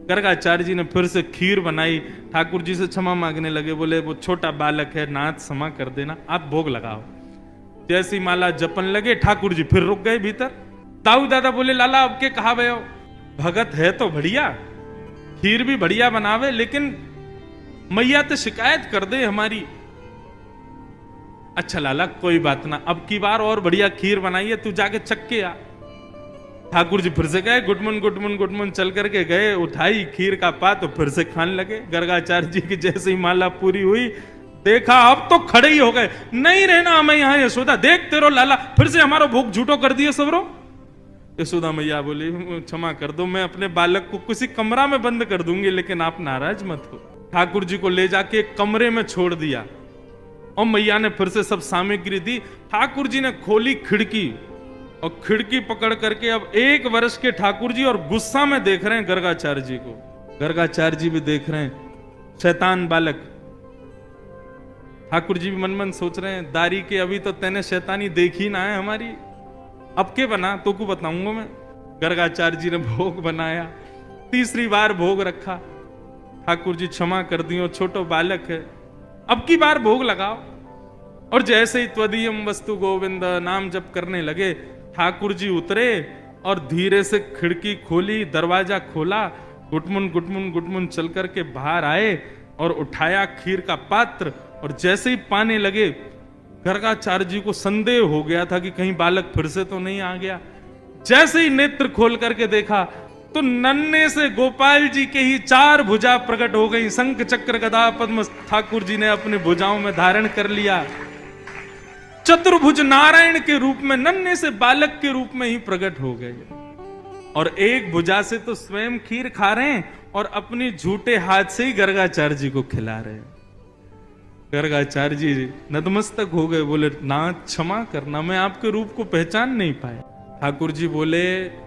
गर्गाचार्य जी ने फिर से खीर बनाई, ठाकुर जी से क्षमा मांगने लगे, बोले वो छोटा बालक है, नाथ क्षमा कर देना, आप भोग लगाओ। जैसी माला जपन लगे, ठाकुर जी फिर रुक गए भीतर। ताऊ दादा बोले, लाला अब के कहा भयो, भगत है तो बढ़िया, खीर भी बढ़िया बनावे, लेकिन मैया तो शिकायत कर दे हमारी। अच्छा लाला कोई बात ना, अब की बार और बढ़िया खीर बनाई है, तू जाके चख के आ। ठाकुर जी फिर से गए, गुटमुन गुटमुन गुटमुन चल करके गए, उठाई खीर का पात तो फिर से खाने लगे। गर्गाचार्य जी की जैसे ही माला पूरी हुई, देखा अब तो खड़े ही हो गए, नहीं रहना हमें यहाँ यशोदा, देखते रहो लाला फिर से हमारा भोग झूठो कर दिए सबरो। यशोदा मैया बोली, क्षमा कर दो, मैं अपने बालक को किसी कमरा में बंद कर दूंगी, लेकिन आप नाराज मत हो। ठाकुर जी को ले जाके एक कमरे में छोड़ दिया और मैया ने फिर से सब सामग्री दी। ठाकुर जी ने खोली खिड़की और खिड़की पकड़ करके अब 1 वर्ष के ठाकुर जी और गुस्सा में देख रहे हैं गर्गाचार्य जी को। गर्गाचार्य जी भी देख रहे हैं, शैतान बालक। ठाकुर जी भी मन मन सोच रहे हैं, दारी के अभी तो तेने शैतानी देखी ना है हमारी, अब के बना तो को बताऊंगा मैं। गर्गाचार्य जी ने भोग बनाया, तीसरी बार भोग रखा। ठाकुर जी क्षमा कर दियो, छोटो बालक है, अब की बार भोग लगाओ। और जैसे ही त्वदीयम वस्तु गोविंद नाम जप करने लगे, ठाकुर जी उतरे और धीरे से खिड़की खोली, दरवाजा खोला, गुटमुन गुटमुन गुटमुन चल करके बाहर आए और उठाया खीर का पात्र। और जैसे ही पाने लगे, गर्गाचार्य जी को संदेह हो गया था कि कहीं बालक फिर से तो नहीं आ गया। जैसे ही नेत्र खोल करके देखा तो नन्हे से गोपाल जी के ही 4 भुजा प्रकट हो गई। शंख चक्र गदा पद्म ठाकुर जी ने अपने भुजाओं में धारण कर लिया। चतुर्भुज नारायण के रूप में, नन्हे से बालक के रूप में ही प्रकट हो गए। और एक भुजा से तो स्वयं खीर खा रहे हैं और अपनी झूठे हाथ से ही गर्गाचार्य जी को खिला रहे हैं। गर्गाचार्य जी नतमस्तक हो गए, बोले नाथ क्षमा करना, मैं आपके रूप को पहचान नहीं पाया। ठाकुर जी बोले,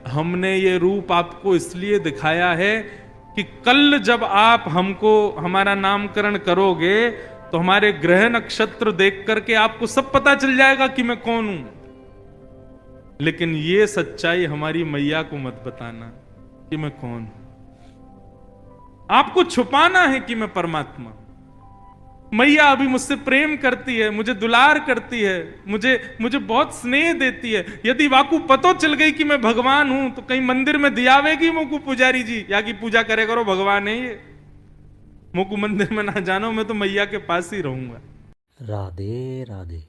हमने ये रूप आपको इसलिए दिखाया है कि कल जब आप हमको हमारा नामकरण करोगे तो हमारे ग्रह नक्षत्र देख करके आपको सब पता चल जाएगा कि मैं कौन हूं। लेकिन ये सच्चाई हमारी मैया को मत बताना कि मैं कौन हूं। आपको छुपाना है कि मैं परमात्मा। मैया अभी मुझसे प्रेम करती है, मुझे दुलार करती है, मुझे बहुत स्नेह देती है। यदि वाकू पतो चल गई कि मैं भगवान हूं तो कहीं मंदिर में दियावेगी मोकू पुजारी जी, या की पूजा करे करो, भगवान है ये, मोकू मंदिर में ना जानो, मैं तो मैया के पास ही रहूंगा। राधे राधे।